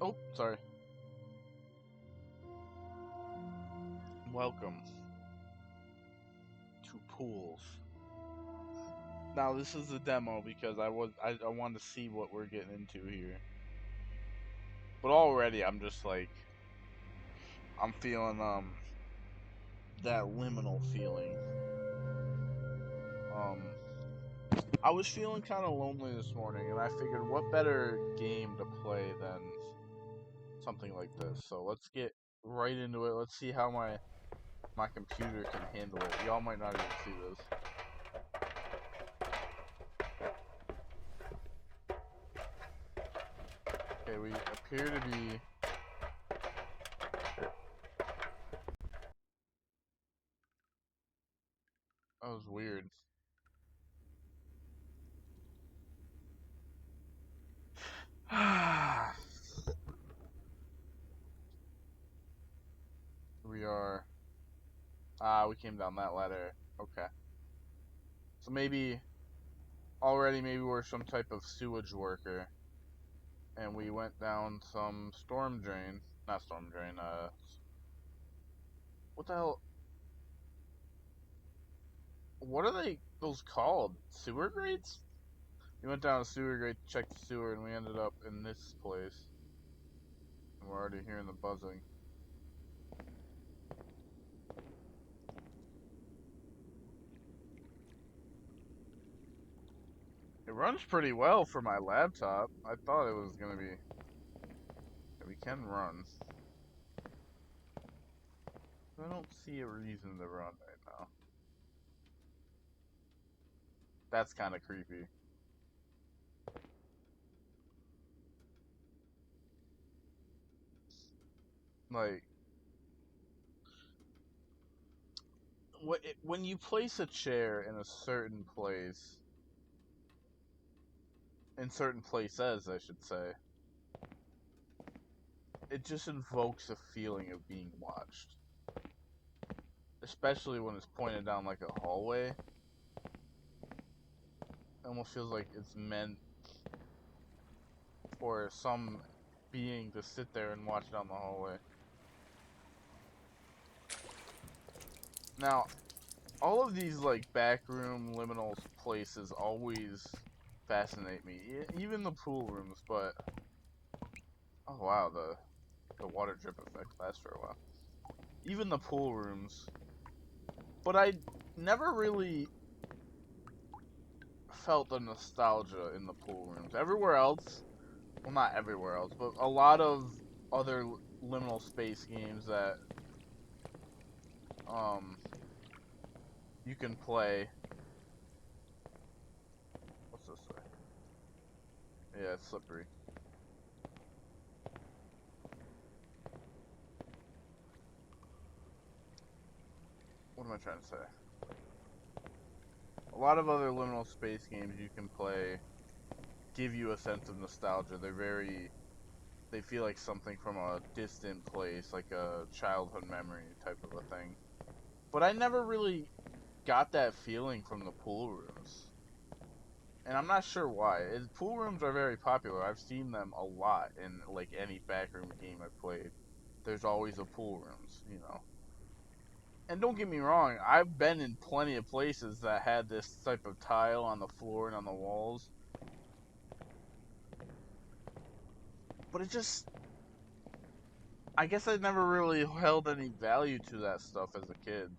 Oh, sorry. Welcome to Pools. Now this is a demo because I wanted to see what we're getting into here. But already I'm just like I'm feeling that liminal feeling. Um I was feeling kind of lonely this morning and I figured what better game to play than something like this. So let's get right into it. Let's see how my computer can handle it. Y'all might not even see this. Okay, we appear to be. That was weird. We are. We came down that ladder. Okay. So maybe we're some type of sewage worker. And we went down some storm drain. Not storm drain, what the hell? What are those called? Sewer grates? We went down a sewer grate to check the sewer and we ended up in this place. And we're already hearing the buzzing. It runs pretty well for my laptop. I thought it was gonna be. We can run. I don't see a reason to run right now. That's kind of creepy. Like, when you place a chair in a certain place, in certain places, I should say, it just invokes a feeling of being watched. Especially when it's pointed down like a hallway. It almost feels like it's meant for some being to sit there and watch down the hallway. Now, all of these like backroom liminal places always fascinate me. Even the pool rooms, but oh wow, the water drip effect lasts for a while. Even the pool rooms, but I never really felt the nostalgia in the pool rooms. Everywhere else, well, not everywhere else, but a lot of other liminal space games that um you can play. What's this way? Yeah, it's slippery. What am I trying to say? A lot of other liminal space games you can play give you a sense of nostalgia. They feel like something from a distant place, like a childhood memory type of a thing. But I never really got that feeling from the pool rooms. And I'm not sure why. Pool rooms are very popular. I've seen them a lot in like any backroom game I've played. There's always a pool rooms. And don't get me wrong, I've been in plenty of places that had this type of tile on the floor and on the walls. But it just, I guess I never really held any value to that stuff as a kid.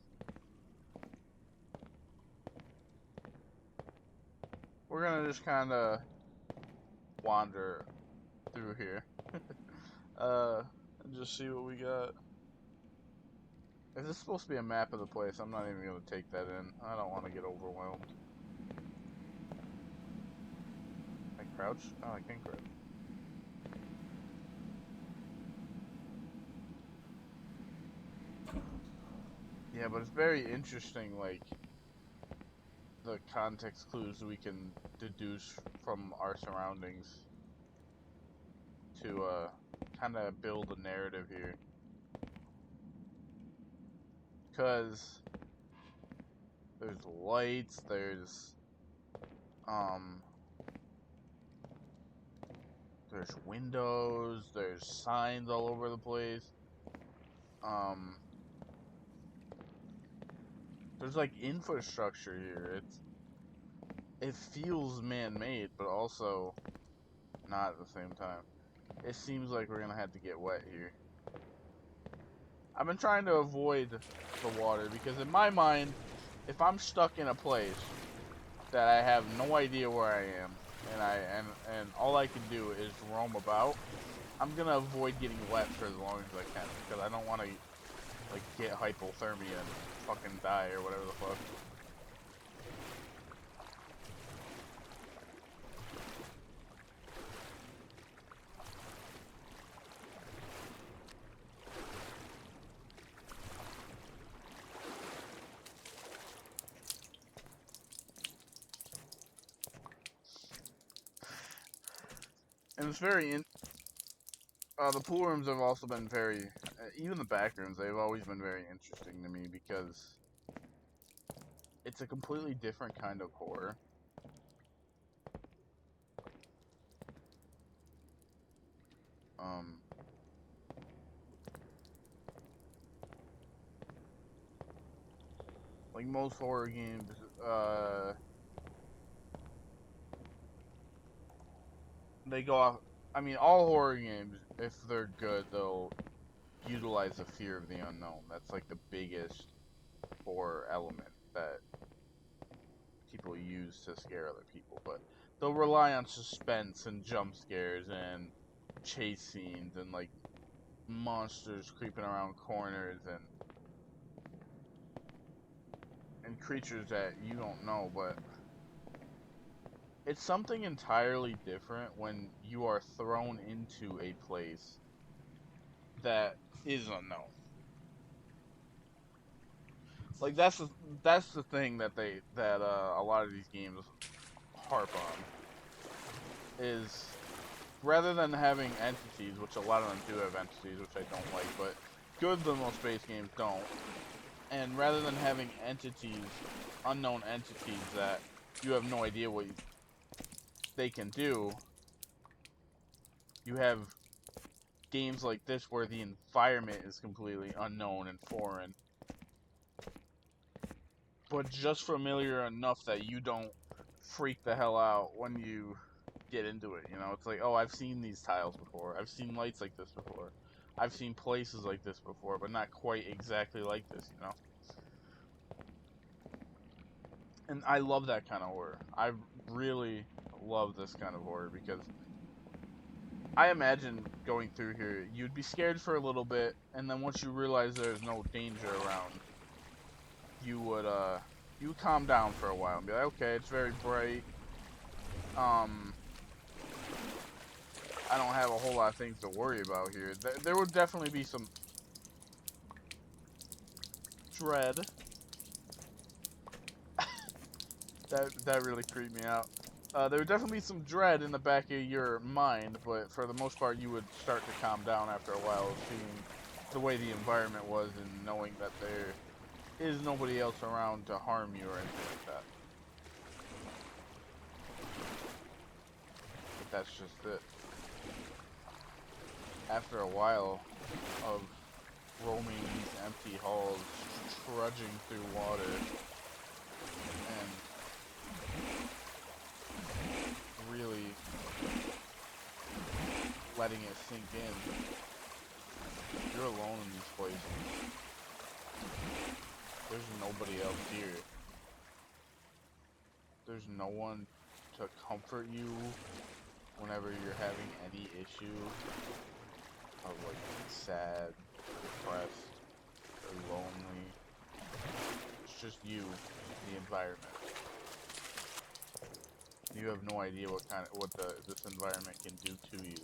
We're gonna just kind of wander through here. And just see what we got. Is this supposed to be a map of the place? I'm not even gonna take that in. I don't want to get overwhelmed. I crouch? Oh, I can crouch. Yeah, but it's very interesting, like, the context clues we can deduce from our surroundings to, kind of build a narrative here. Because there's lights, there's, There's windows, there's signs all over the place. There's like infrastructure here. It feels man-made, but also not at the same time. It seems like we're gonna have to get wet here. I've been trying to avoid the water because in my mind, if I'm stuck in a place that I have no idea where I am and all I can do is roam about, I'm gonna avoid getting wet for as long as I can because I don't want to like get hypothermia and fucking die or whatever the fuck. And it's the pool rooms have also been very, even the back rooms, they've always been very interesting to me because it's a completely different kind of horror. Um, like most horror games, they go off. I mean, all horror games, if they're good, they'll utilize the fear of the unknown. That's like the biggest horror element that people use to scare other people. But they'll rely on suspense and jump scares and chase scenes and like monsters creeping around corners and creatures that you don't know. But it's something entirely different when you are thrown into a place that is unknown. Like that's the thing that a lot of these games harp on is rather than having entities, which a lot of them do have entities, which I don't like, but good than most space games don't. And rather than having entities, unknown entities that you have no idea what they can do, you have games like this where the environment is completely unknown and foreign, but just familiar enough that you don't freak the hell out when you get into it. You know, it's like, oh, I've seen these tiles before. I've seen lights like this before. I've seen places like this before, but not quite exactly like this, you know? And I love that kind of horror. I really love this kind of horror because I imagine going through here, you'd be scared for a little bit, and then once you realize there's no danger around, you would you would calm down for a while and be like, okay, it's very bright. Um, I don't have a whole lot of things to worry about here. There would definitely be some dread. That really creeped me out. There would definitely be some dread in the back of your mind, but for the most part, you would start to calm down after a while, seeing the way the environment was and knowing that there is nobody else around to harm you or anything like that. But that's just it. After a while of roaming these empty halls, trudging through water, and really letting it sink in, you're alone in these places. There's nobody else here. There's no one to comfort you whenever you're having any issue of like sad, depressed, or lonely. It's just you, the environment. You have no idea this environment can do to you.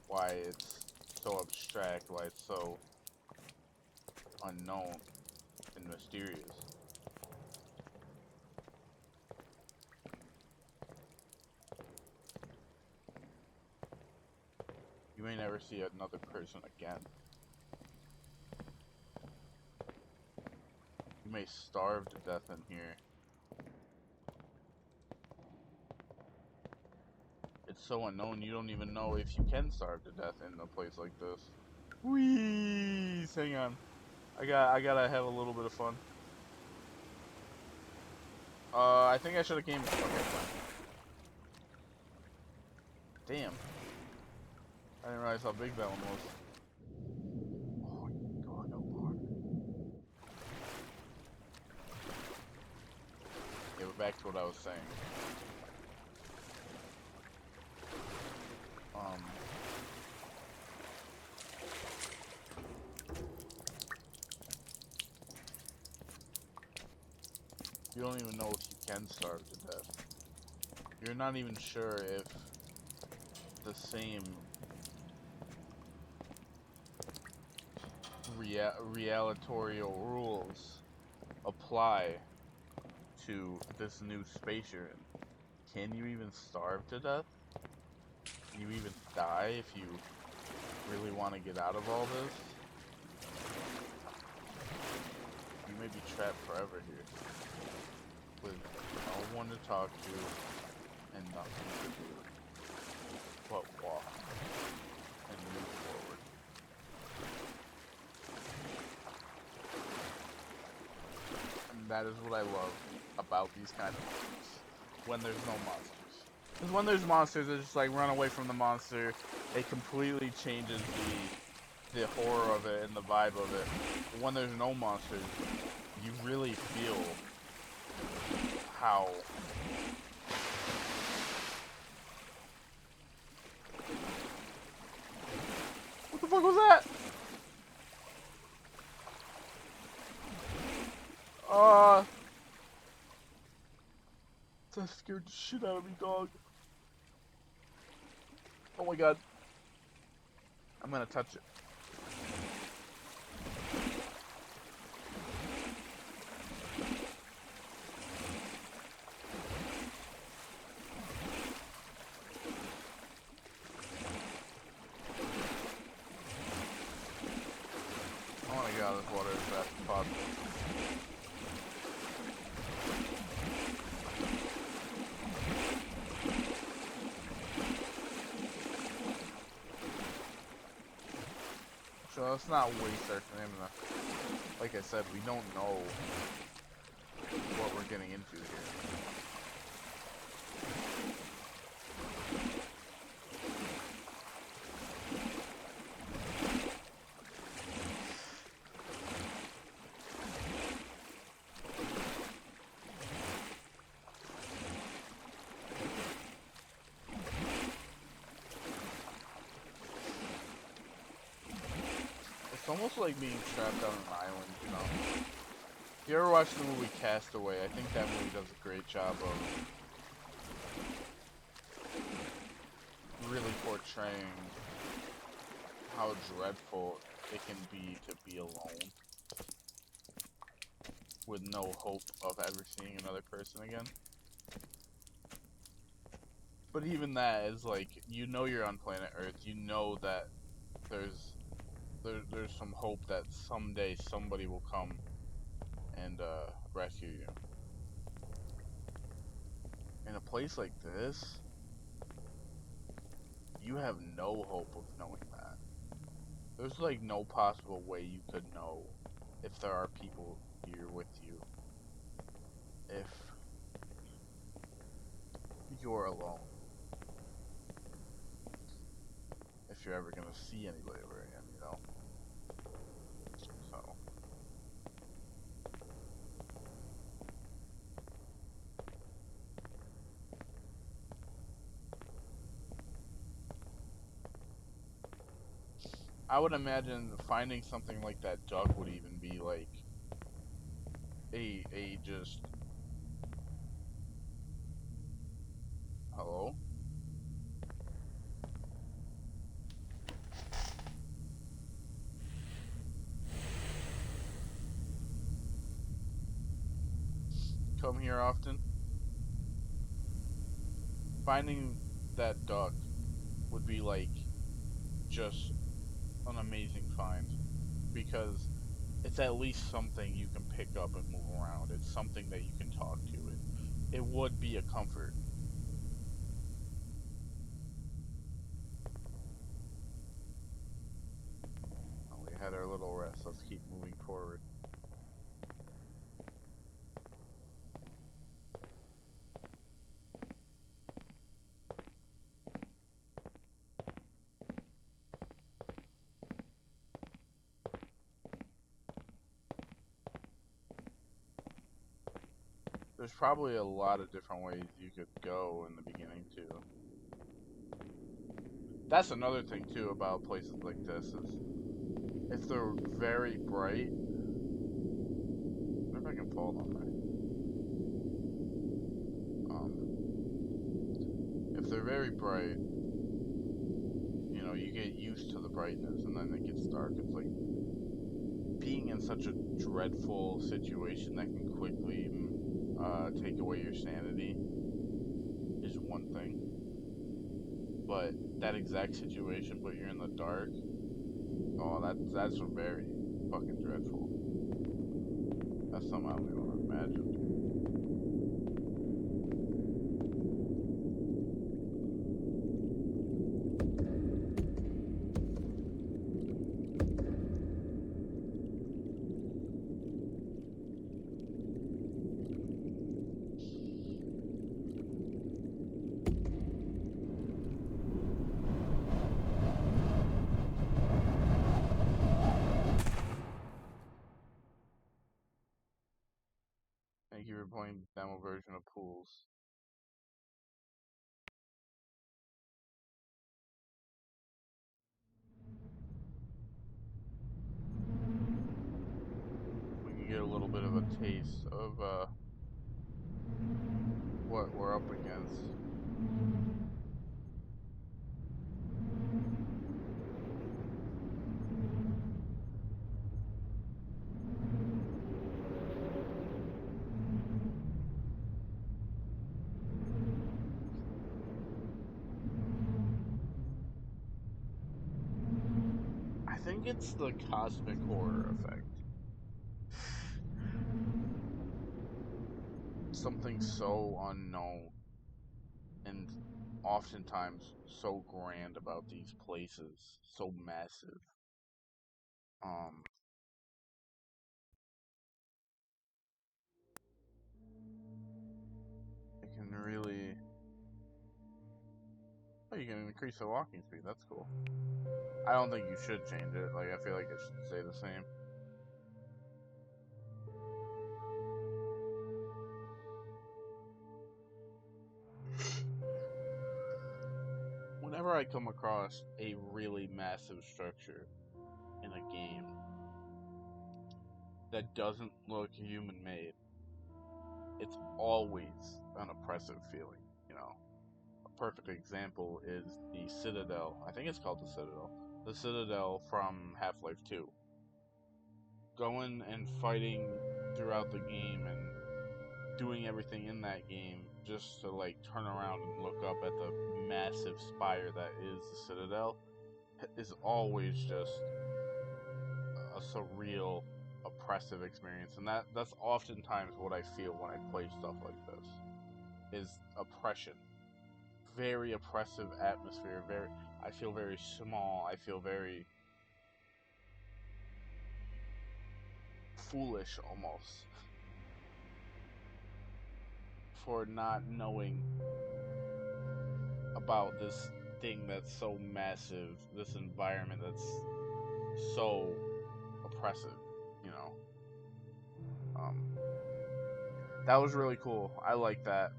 Why it's so abstract, why it's so unknown and mysterious. You may never see another person again. You may starve to death in here. It's so unknown you don't even know if you can starve to death in a place like this. Whee! Hang on. I gotta have a little bit of fun. I think I should have came. Okay, fine. Damn. I didn't realize how big that one was. Oh god, no more. Yeah, we're back to what I was saying. You don't even know if you can starve to death. You're not even sure if the same realitorial rules apply to this new space you're in. Can you even starve to death? Can you even die if you really want to get out of all this? You may be trapped forever here, with no one to talk to and nothing to do but walk and move forward. And that is what I love about these kind of games, when there's no monsters. Because when there's monsters, it's just like run away from the monster. It completely changes the horror of it and the vibe of it. But when there's no monsters, you really feel how what the fuck was that? That scared the shit out of me, dog. Oh my god. I'm gonna touch it. I wanna get out of this water as fast as possible. So let's not waste our stamina. Like I said, we don't know what we're getting into here. It's almost like being trapped on an island, you know? If you ever watched the movie Castaway, I think that movie does a great job of really portraying how dreadful it can be to be alone with no hope of ever seeing another person again. But even that is like, you know you're on planet Earth, you know that there's some hope that someday somebody will come and rescue you. In a place like this, you have no hope of knowing that. There's like no possible way you could know if there are people here with you, if you're alone, if you're ever gonna see anybody ever again, you know? So I would imagine finding something like that duck would even be like a just hello? Come here often? Finding that duck would be like just an amazing find, because it's at least something you can pick up and move around. It's something that you can talk to. It would be a comfort. Let's keep moving forward. There's probably a lot of different ways you could go in the beginning too. That's another thing too about places like this is if they're very bright. I wonder if I can fall on there. If they're very bright, you know, you get used to the brightness, and then it gets dark. It's like being in such a dreadful situation that can quickly take away your sanity is one thing. But that exact situation, but you're in the dark, oh, that's very fucking dreadful. That's something I don't even want to imagine. Thank you for playing the demo version of Pools. We can get a little bit of a taste of what we're up against. I think it's the cosmic horror effect. Something so unknown and oftentimes so grand about these places, so massive. Um, it can really. Oh, you can increase the walking speed. That's cool. I don't think you should change it. Like, I feel like it should stay the same. Whenever I come across a really massive structure in a game that doesn't look human made, it's always an oppressive feeling, you know. A perfect example is the Citadel. I think it's called the Citadel. The Citadel from Half-Life 2. Going and fighting throughout the game and doing everything in that game just to like turn around and look up at the massive spire that is the Citadel is always just a surreal, oppressive experience, and that's oftentimes what I feel when I play stuff like this. Is oppression, very oppressive atmosphere. I feel very small. I feel very foolish almost for not knowing about this thing that's so massive, this environment that's so oppressive, you know. Um, that was really cool. I like that.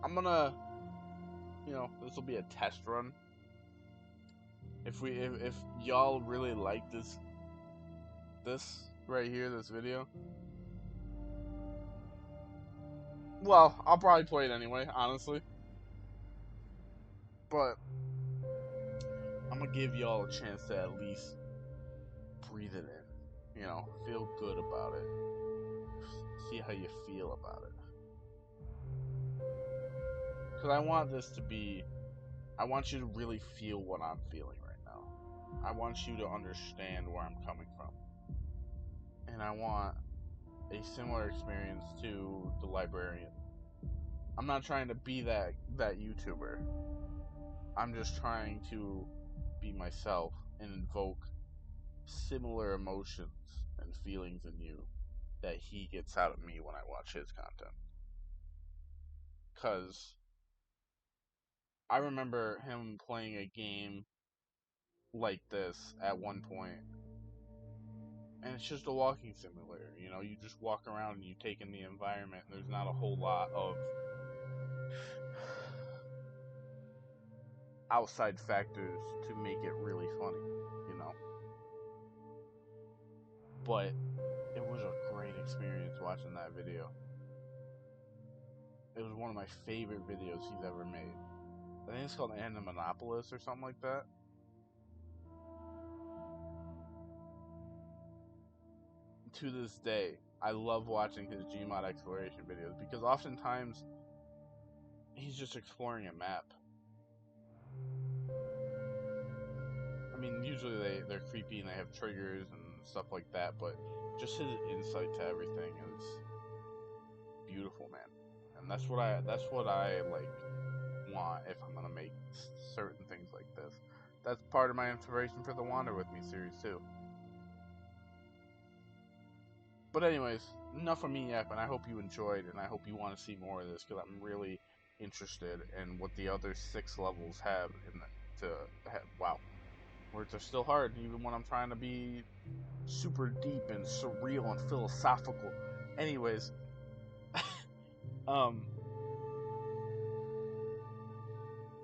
I'm gonna, you know, this will be a test run. If y'all really like this right here, this video, well, I'll probably play it anyway, honestly. But I'm gonna give y'all a chance to at least breathe it in. You know, feel good about it. See how you feel about it. Because I want this to be. I want you to really feel what I'm feeling right now. I want you to understand where I'm coming from. And I want a similar experience to the librarian. I'm not trying to be that YouTuber. I'm just trying to be myself and invoke similar emotions and feelings in you that he gets out of me when I watch his content. Because I remember him playing a game like this at one point, and it's just a walking simulator. You know, you just walk around and you take in the environment, and there's not a whole lot of outside factors to make it really funny, you know. But it was a great experience watching that video. It was one of my favorite videos he's ever made. I think it's called Monopolist or something like that. To this day, I love watching his Gmod exploration videos because oftentimes he's just exploring a map. I mean, usually they're creepy and they have triggers and stuff like that, but just his insight to everything is beautiful, man. And that's what I like want if I'm gonna make certain things like this. That's part of my inspiration for the Wander With Me series too. But anyways, enough of me yapping. I hope you enjoyed, and I hope you want to see more of this because I'm really interested in what the other 6 levels have. Wow, words are still hard even when I'm trying to be super deep and surreal and philosophical. Anyways, um,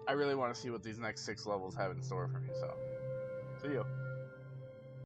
I really want to see what these next 6 levels have in store for me. So, see you.